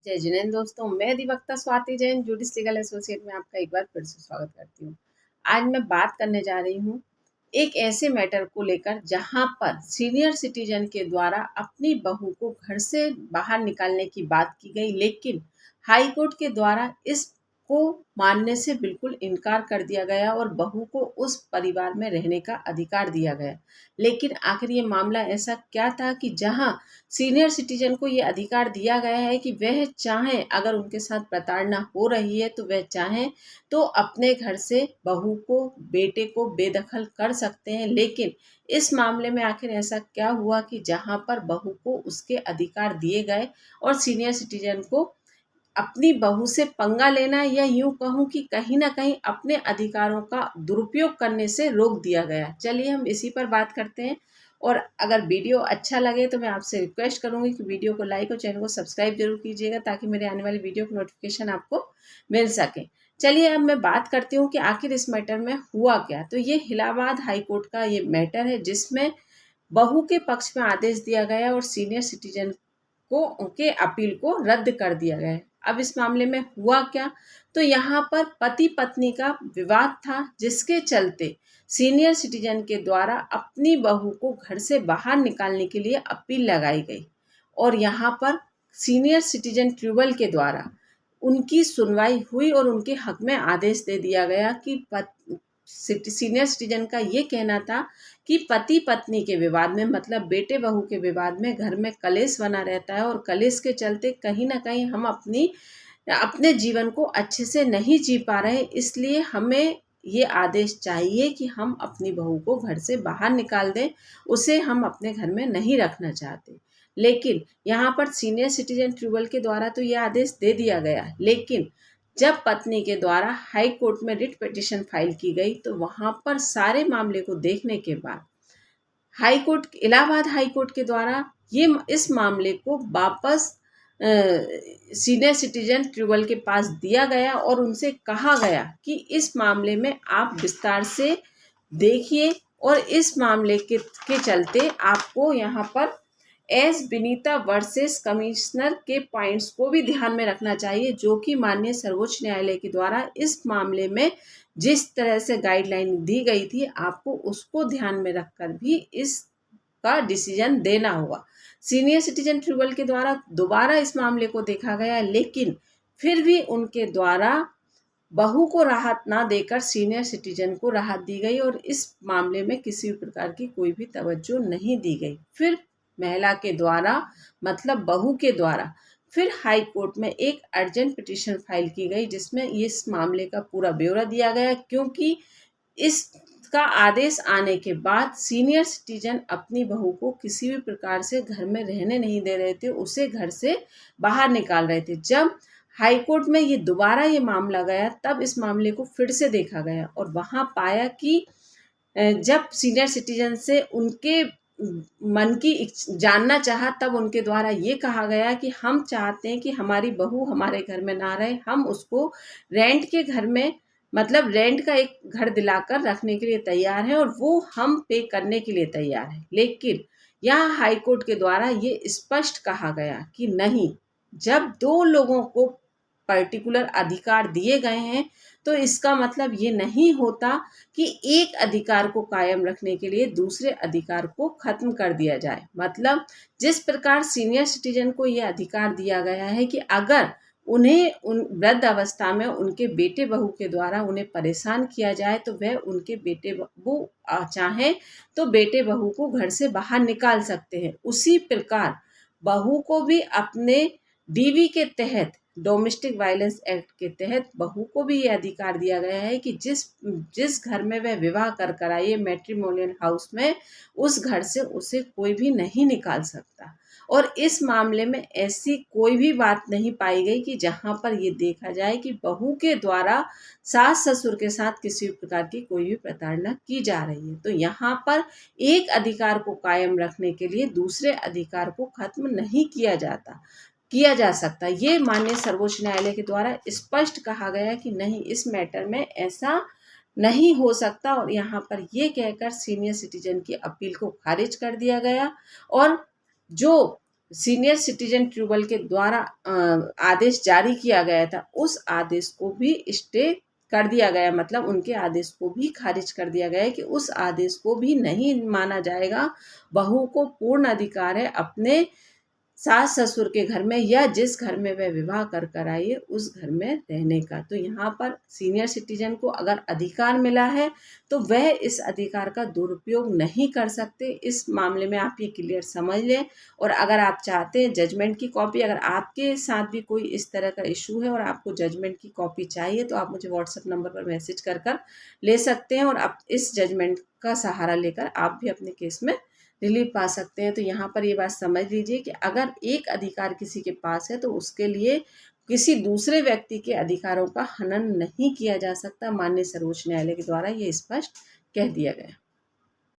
जय जिनेंद्र दोस्तों, मैं अधिवक्ता स्वाति जैन जुडिस लीगल एसोसिएट में आपका एक बार फिर से स्वागत करती हूँ। आज मैं बात करने जा रही हूँ एक ऐसे मैटर को लेकर जहाँ पर सीनियर सिटीजन के द्वारा अपनी बहू को घर से बाहर निकालने की बात की गई, लेकिन हाई कोर्ट के द्वारा इसको मानने से बिल्कुल इनकार कर दिया गया और बहू को उस परिवार में रहने का अधिकार दिया गया। लेकिन आखिर ये मामला ऐसा क्या था कि जहाँ सीनियर सिटीजन को ये अधिकार दिया गया है कि वह चाहें, अगर उनके साथ प्रताड़ना हो रही है तो वह चाहें तो अपने घर से बहू को, बेटे को बेदखल कर सकते हैं। लेकिन इस मामले में आखिर ऐसा क्या हुआ कि जहां पर बहू को उसके अधिकार दिए गए और सीनियर सिटीजन को अपनी बहू से पंगा लेना, या यूं कहूं कि कहीं ना कहीं अपने अधिकारों का दुरुपयोग करने से रोक दिया गया। चलिए हम इसी पर बात करते हैं। और अगर वीडियो अच्छा लगे तो मैं आपसे रिक्वेस्ट करूंगी कि वीडियो को लाइक और चैनल को सब्सक्राइब जरूर कीजिएगा, ताकि मेरे आने वाली वीडियो की नोटिफिकेशन आपको मिल सके। चलिए अब मैं बात करती हूँ कि आखिर इस मैटर में हुआ क्या। तो ये इलाहाबाद हाई कोर्ट का ये मैटर है, जिसमें बहू के पक्ष में आदेश दिया गया और सीनियर सिटीजन को उनके अपील को रद्द कर दिया गया है। अब इस मामले में हुआ क्या, तो यहाँ पर पति पत्नी का विवाद था, जिसके चलते सीनियर सिटीजन के द्वारा अपनी बहू को घर से बाहर निकालने के लिए अपील लगाई गई और यहाँ पर सीनियर सिटीजन ट्रिब्यूनल के द्वारा उनकी सुनवाई हुई और उनके हक में आदेश दे दिया गया कि सीनियर सिटीजन का ये कहना था कि पति पत्नी के विवाद में, मतलब बेटे बहू के विवाद में घर में कलेश बना रहता है और कलेश के चलते कहीं ना कहीं हम अपने जीवन को अच्छे से नहीं जी पा रहे। इसलिए हमें ये आदेश चाहिए कि हम अपनी बहू को घर से बाहर निकाल दें, उसे हम अपने घर में नहीं रखना चाहते। लेकिन यहाँ पर सीनियर सिटीजन ट्रिब्यूनल के द्वारा तो ये आदेश दे दिया गया, लेकिन जब पत्नी के द्वारा हाई कोर्ट में रिट पिटीशन फाइल की गई तो वहां पर सारे मामले को देखने के बाद high court, Allahabad high court के द्वारा इस मामले को वापस सीनियर सिटीजन ट्रिब्यूनल के पास दिया गया और उनसे कहा गया कि इस मामले में आप विस्तार से देखिए और इस मामले के चलते आपको यहाँ पर एस विनीता वर्सेस कमिश्नर के पॉइंट्स को भी ध्यान में रखना चाहिए, जो कि माननीय सर्वोच्च न्यायालय के द्वारा इस मामले में जिस तरह से गाइडलाइन दी गई थी, आपको उसको ध्यान में रखकर भी इसका डिसीजन देना होगा। सीनियर सिटीजन ट्रिब्यूनल के द्वारा दोबारा इस मामले को देखा गया, लेकिन फिर भी उनके द्वारा बहू को राहत ना देकर सीनियर सिटीजन को राहत दी गई और इस मामले में किसी प्रकार की कोई भी तवज्जो नहीं दी गई। फिर महिला के द्वारा, मतलब बहू के द्वारा, फिर हाई कोर्ट में एक अर्जेंट पिटीशन फाइल की गई, जिसमें इस मामले का पूरा ब्यौरा दिया गया, क्योंकि इसका आदेश आने के बाद सीनियर सिटीजन अपनी बहू को किसी भी प्रकार से घर में रहने नहीं दे रहे थे, उसे घर से बाहर निकाल रहे थे। जब हाई कोर्ट में ये दोबारा ये मामला गया, तब इस मामले को फिर से देखा गया और वहाँ पाया कि जब सीनियर सिटीजन से उनके मन की जानना चाहा, तब उनके द्वारा ये कहा गया कि हम चाहते हैं कि हमारी बहू हमारे घर में ना रहे, हम उसको रेंट के घर में, मतलब रेंट का एक घर दिलाकर रखने के लिए तैयार हैं और वो हम पे करने के लिए तैयार हैं। लेकिन यहाँ हाई कोर्ट के द्वारा ये स्पष्ट कहा गया कि नहीं, जब दो लोगों को पर्टिकुलर अधिकार दिए गए हैं तो इसका मतलब ये नहीं होता कि एक अधिकार को कायम रखने के लिए दूसरे अधिकार को खत्म कर दिया जाए। मतलब जिस प्रकार सीनियर सिटीजन को ये अधिकार दिया गया है कि अगर उन्हें उन वृद्ध अवस्था में उनके बेटे बहू के द्वारा उन्हें परेशान किया जाए तो वह उनके बेटे बहू चाहे तो बेटे बहू को घर से बाहर निकाल सकते हैं। उसी प्रकार बहू को भी अपने डीवी के तहत, डोमेस्टिक वायलेंस एक्ट के तहत, बहू को भी ये अधिकार दिया गया है कि जिस घर में वह विवाह कर आई है मैट्रिमोनियल हाउस में, उस घर से उसे कोई भी नहीं निकाल सकता। और इस मामले में ऐसी कोई भी बात नहीं पाई गई कि जहां पर ये देखा जाए कि बहू के द्वारा सास ससुर के साथ किसी प्रकार की कोई भी प्रताड़ना की जा रही है। तो यहाँ पर एक अधिकार को कायम रखने के लिए दूसरे अधिकार को खत्म नहीं किया जा सकता। ये माननीय सर्वोच्च न्यायालय के द्वारा स्पष्ट कहा गया कि नहीं, इस मैटर में ऐसा नहीं हो सकता और यहाँ पर ये कहकर सीनियर सिटीजन की अपील को खारिज कर दिया गया और जो सीनियर सिटीजन ट्रिब्यूनल के द्वारा आदेश जारी किया गया था, उस आदेश को भी स्टे कर दिया गया, मतलब उनके आदेश को भी खारिज कर दिया गया है कि उस आदेश को भी नहीं माना जाएगा। बहू को पूर्ण अधिकार है अपने सास ससुर के घर में या जिस घर में वह विवाह कर आई है उस घर में रहने का। तो यहाँ पर सीनियर सिटीजन को अगर अधिकार मिला है तो वह इस अधिकार का दुरुपयोग नहीं कर सकते। इस मामले में आप ये क्लियर समझ लें। और अगर आप चाहते हैं जजमेंट की कॉपी, अगर आपके साथ भी कोई इस तरह का इशू है और आपको जजमेंट की कॉपी चाहिए तो आप मुझे व्हाट्सएप नंबर पर मैसेज कर ले सकते हैं और आप इस जजमेंट का सहारा लेकर आप भी अपने केस में रिलीफ पा सकते हैं। तो यहाँ पर ये बात समझ लीजिए कि अगर एक अधिकार किसी के पास है तो उसके लिए किसी दूसरे व्यक्ति के अधिकारों का हनन नहीं किया जा सकता। माननीय सर्वोच्च न्यायालय के द्वारा ये स्पष्ट कह दिया गया।